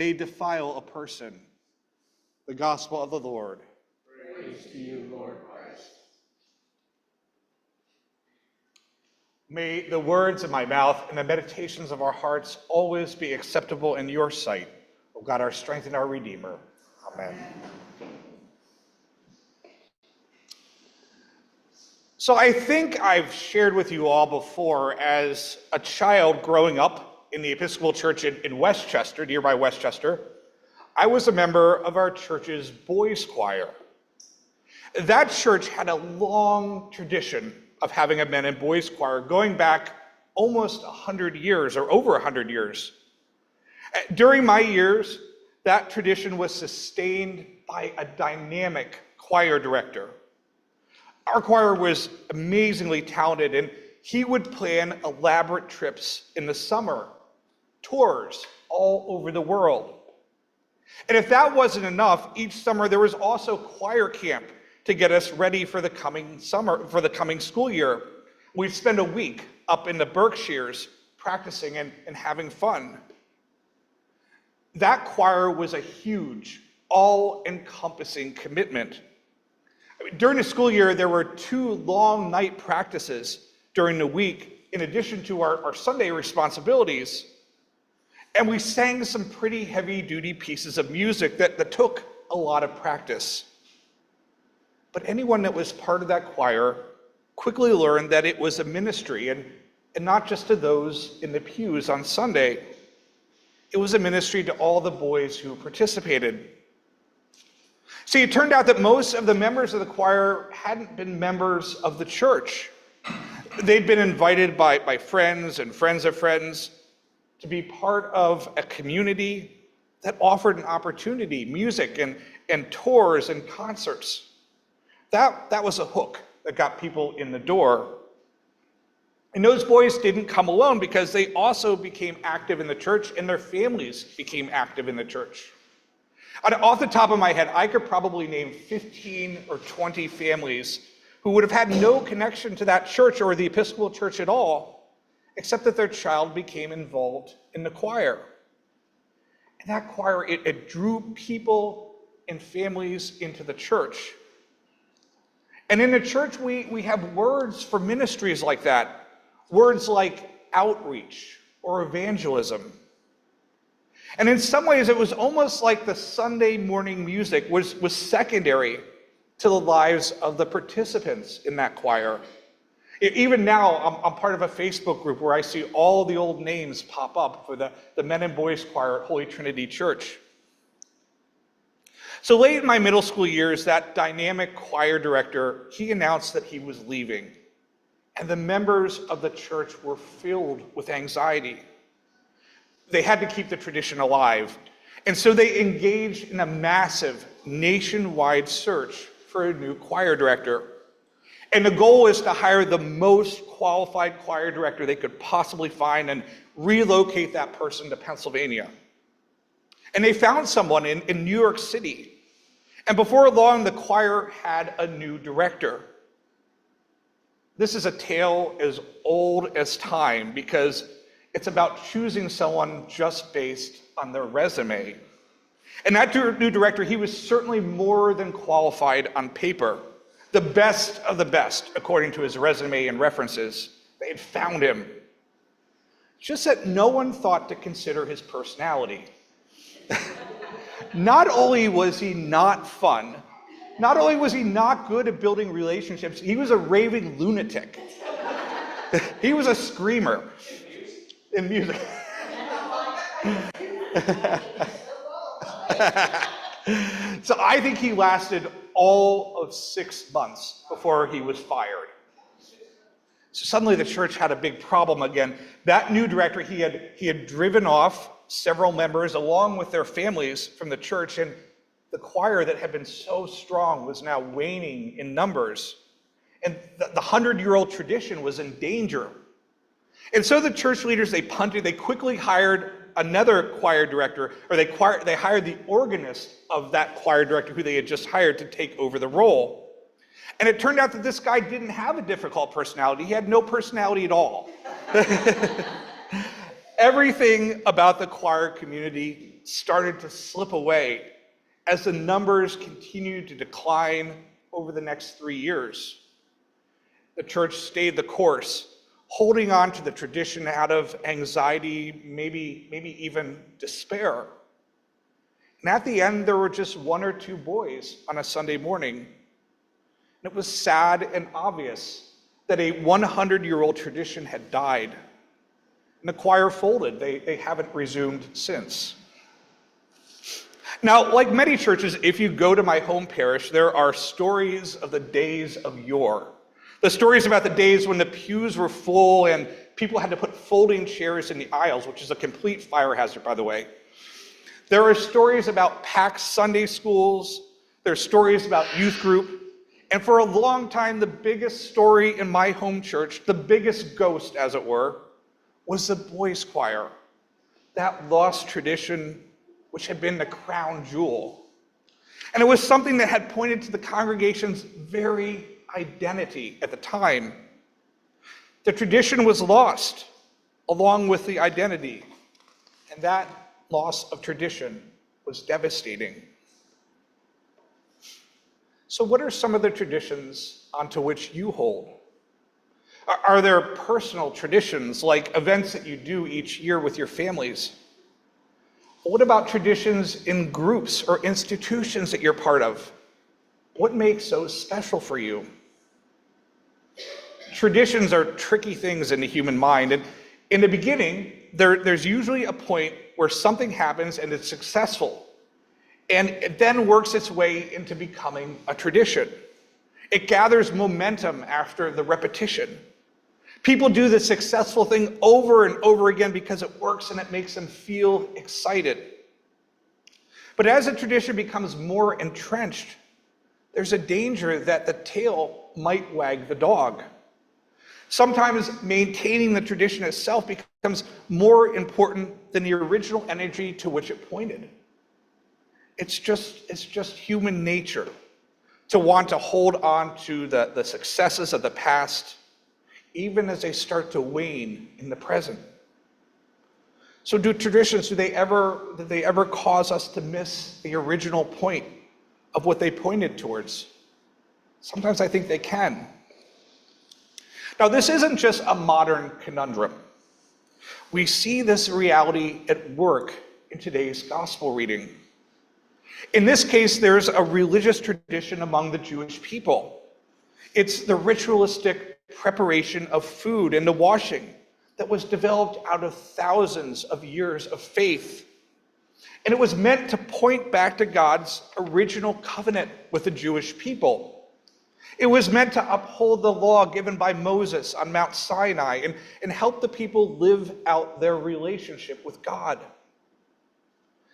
may defile a person. The gospel of the Lord. Praise to you, Lord Christ. May the words of my mouth and the meditations of our hearts always be acceptable in your sight, O God, our strength and our Redeemer. Amen. So I think I've shared with you all before, as a child growing up in the Episcopal Church in Westchester, nearby Westchester, I was a member of our church's boys' choir. That church had a long tradition of having a men and boys choir going back almost 100 years or over 100 years. During my years, that tradition was sustained by a dynamic choir director. Our choir was amazingly talented, and he would plan elaborate trips in the summer, tours all over the world. And if that wasn't enough, each summer there was also choir camp to get us ready for the coming school year. We'd spend a week up in the Berkshires practicing and having fun. That choir was a huge, all-encompassing commitment. During the school year, there were 2 long night practices during the week, in addition to our Sunday responsibilities. And we sang some pretty heavy-duty pieces of music that took a lot of practice. But anyone that was part of that choir quickly learned that it was a ministry, and not just to those in the pews on Sunday. It was a ministry to all the boys who participated. See, it turned out that most of the members of the choir hadn't been members of the church. They'd been invited by friends and friends of friends to be part of a community that offered an opportunity, music and tours and concerts. That was a hook that got people in the door. And those boys didn't come alone, because they also became active in the church, and their families became active in the church. Off the top of my head, I could probably name 15 or 20 families who would have had no connection to that church or the Episcopal Church at all, except that their child became involved in the choir. And that choir, it drew people and families into the church. And in the church, we have words for ministries like that. Words like outreach or evangelism. And in some ways, it was almost like the Sunday morning music was secondary to the lives of the participants in that choir. Even now, I'm part of a Facebook group where I see all the old names pop up for the men and boys choir at Holy Trinity Church. So late in my middle school years, that dynamic choir director, he announced that he was leaving. And the members of the church were filled with anxiety. They had to keep the tradition alive. And so they engaged in a massive nationwide search for a new choir director. And the goal is to hire the most qualified choir director they could possibly find and relocate that person to Pennsylvania. And they found someone in New York City. And before long, the choir had a new director. This is a tale as old as time, because it's about choosing someone just based on their resume. And that new director, he was certainly more than qualified on paper. The best of the best, according to his resume and references. They had found him. Just that no one thought to consider his personality. Not only was he not fun, not only was he not good at building relationships, he was a raving lunatic. He was a screamer in music. So I think he lasted all of 6 months before he was fired. So suddenly the church had a big problem again. That new director, he had driven off several members along with their families from the church, and the choir that had been so strong was now waning in numbers. And the 100-year-old tradition was in danger. And so the church leaders, they punted, they quickly hired another choir director, or they hired the organist of that choir director who they had just hired to take over the role. And it turned out that this guy didn't have a difficult personality. He had no personality at all. Everything about the choir community started to slip away as the numbers continued to decline over the next 3 years. The church stayed the course, holding on to the tradition out of anxiety, maybe even despair. And at the end, there were just 1 or 2 boys on a Sunday morning. And it was sad and obvious that a 100-year-old tradition had died. And the choir folded. They haven't resumed since. Now, like many churches, if you go to my home parish, there are stories of the days of yore. The stories about the days when the pews were full and people had to put folding chairs in the aisles, which is a complete fire hazard, by the way. There are stories about packed Sunday schools. There are stories about youth group. And for a long time, the biggest story in my home church, the biggest ghost, as it were, was the boys' choir, that lost tradition which had been the crown jewel. And it was something that had pointed to the congregation's very identity at the time. The tradition was lost, along with the identity, and that loss of tradition was devastating. So what are some of the traditions onto which you hold? Are there personal traditions, like events that you do each year with your families? What about traditions in groups or institutions that you're part of? What makes those special for you? Traditions are tricky things in the human mind, and in the beginning, there's usually a point where something happens and it's successful, and it then works its way into becoming a tradition. It gathers momentum after the repetition. People do the successful thing over and over again because it works and it makes them feel excited. But as a tradition becomes more entrenched, there's a danger that the tail might wag the dog. Sometimes maintaining the tradition itself becomes more important than the original energy to which it pointed. It's just human nature to want to hold on to the successes of the past, even as they start to wane in the present. So do traditions, do they ever cause us to miss the original point of what they pointed towards? Sometimes I think they can. Now, this isn't just a modern conundrum. We see this reality at work in today's gospel reading. In this case, there's a religious tradition among the Jewish people. It's the ritualistic preparation of food and the washing that was developed out of thousands of years of faith. And it was meant to point back to God's original covenant with the Jewish people. It was meant to uphold the law given by Moses on Mount Sinai and help the people live out their relationship with God.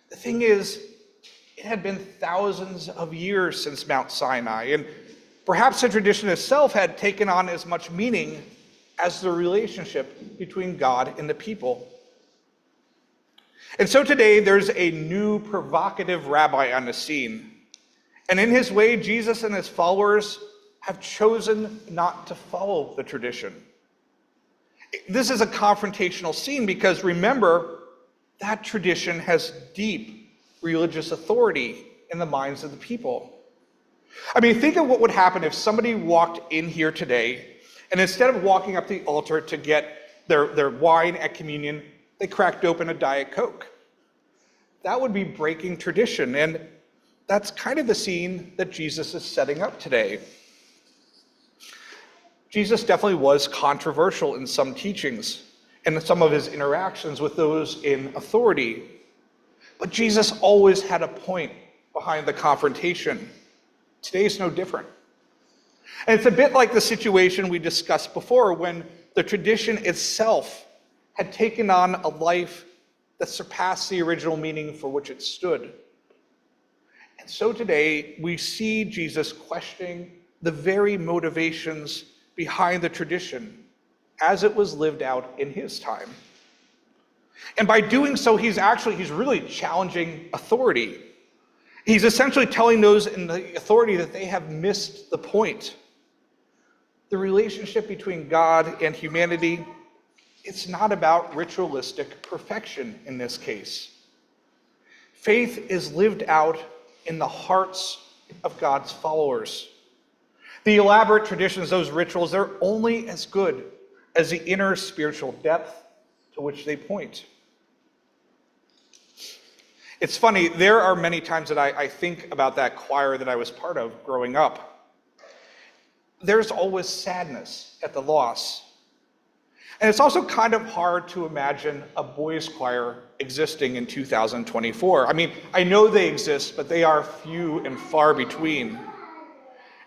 The thing is, it had been thousands of years since Mount Sinai, and perhaps the tradition itself had taken on as much meaning as the relationship between God and the people. And so today, there's a new provocative rabbi on the scene. And in his way, Jesus and his followers have chosen not to follow the tradition. This is a confrontational scene because remember, that tradition has deep religious authority in the minds of the people. I mean, think of what would happen if somebody walked in here today and instead of walking up to the altar to get their wine at communion, they cracked open a Diet Coke. That would be breaking tradition, and that's kind of the scene that Jesus is setting up today. Jesus definitely was controversial in some teachings and in some of his interactions with those in authority. But Jesus always had a point behind the confrontation. Today's no different. And it's a bit like the situation we discussed before when the tradition itself had taken on a life that surpassed the original meaning for which it stood. And so today we see Jesus questioning the very motivations behind the tradition as it was lived out in his time. And by doing so, he's really challenging authority. He's essentially telling those in the authority that they have missed the point. The relationship between God and humanity, it's not about ritualistic perfection in this case. Faith is lived out in the hearts of God's followers. The elaborate traditions, those rituals, they're only as good as the inner spiritual depth to which they point. It's funny, there are many times that I think about that choir that I was part of growing up. There's always sadness at the loss. And it's also kind of hard to imagine a boys' choir existing in 2024. I mean, I know they exist, but they are few and far between.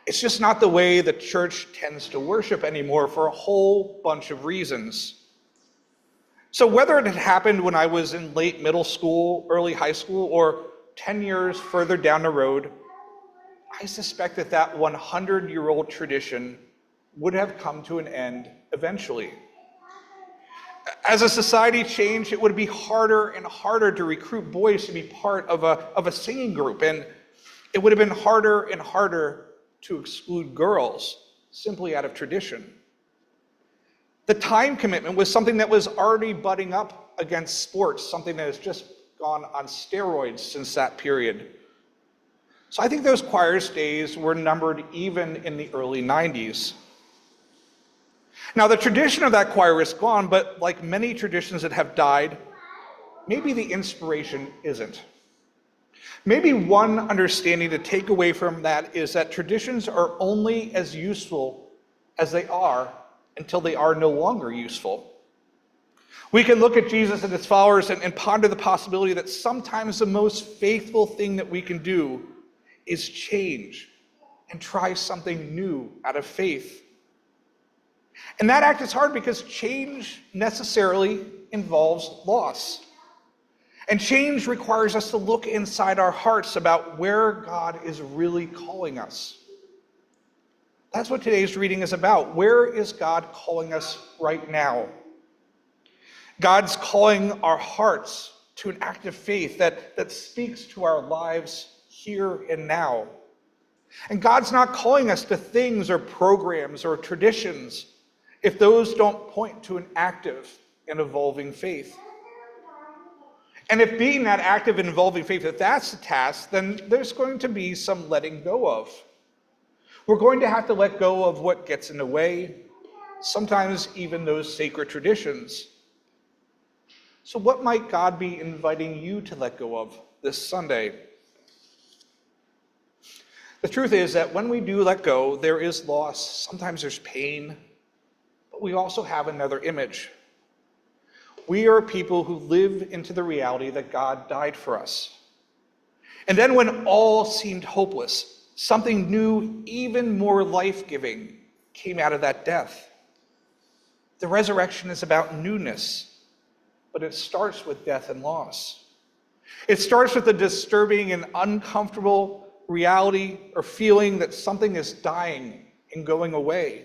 It's just not the way the church tends to worship anymore for a whole bunch of reasons. So whether it had happened when I was in late middle school, early high school, or 10 years further down the road, I suspect that that 100-year-old tradition would have come to an end eventually. As a society changed, it would be harder and harder to recruit boys to be part of a singing group, and it would have been harder and harder to exclude girls simply out of tradition. The time commitment was something that was already butting up against sports, something that has just gone on steroids since that period. So I think those choirs days were numbered even in the early 90s. Now, the tradition of that choir is gone, but like many traditions that have died, maybe the inspiration isn't. Maybe one understanding to take away from that is that traditions are only as useful as they are until they are no longer useful. We can look at Jesus and his followers and ponder the possibility that sometimes the most faithful thing that we can do is change and try something new out of faith. And that act is hard because change necessarily involves loss. And change requires us to look inside our hearts about where God is really calling us. That's what today's reading is about. Where is God calling us right now? God's calling our hearts to an act of faith that speaks to our lives here and now. And God's not calling us to things or programs or traditions if those don't point to an active and evolving faith. And if being that active and evolving faith, if that's the task, then there's going to be some letting go of. We're going to have to let go of what gets in the way, sometimes even those sacred traditions. So what might God be inviting you to let go of this Sunday? The truth is that when we do let go, there is loss. Sometimes there's pain, but we also have another image. We are people who live into the reality that God died for us. And then when all seemed hopeless, something new, even more life-giving, came out of that death. The resurrection is about newness, but it starts with death and loss. It starts with the disturbing and uncomfortable reality or feeling that something is dying and going away.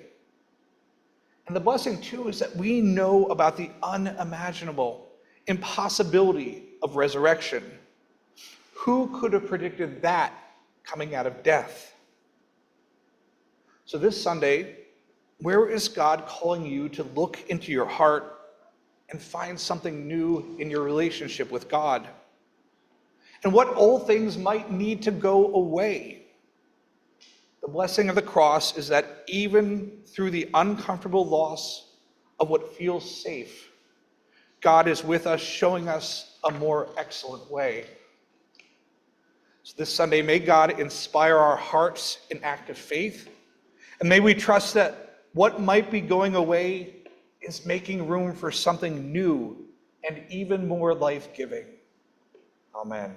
And the blessing, too, is that we know about the unimaginable impossibility of resurrection. Who could have predicted that coming out of death? So this Sunday, where is God calling you to look into your heart and find something new in your relationship with God? And what old things might need to go away? The blessing of the cross is that even through the uncomfortable loss of what feels safe, God is with us, showing us a more excellent way. So this Sunday, may God inspire our hearts in active faith, and may we trust that what might be going away is making room for something new and even more life-giving. Amen.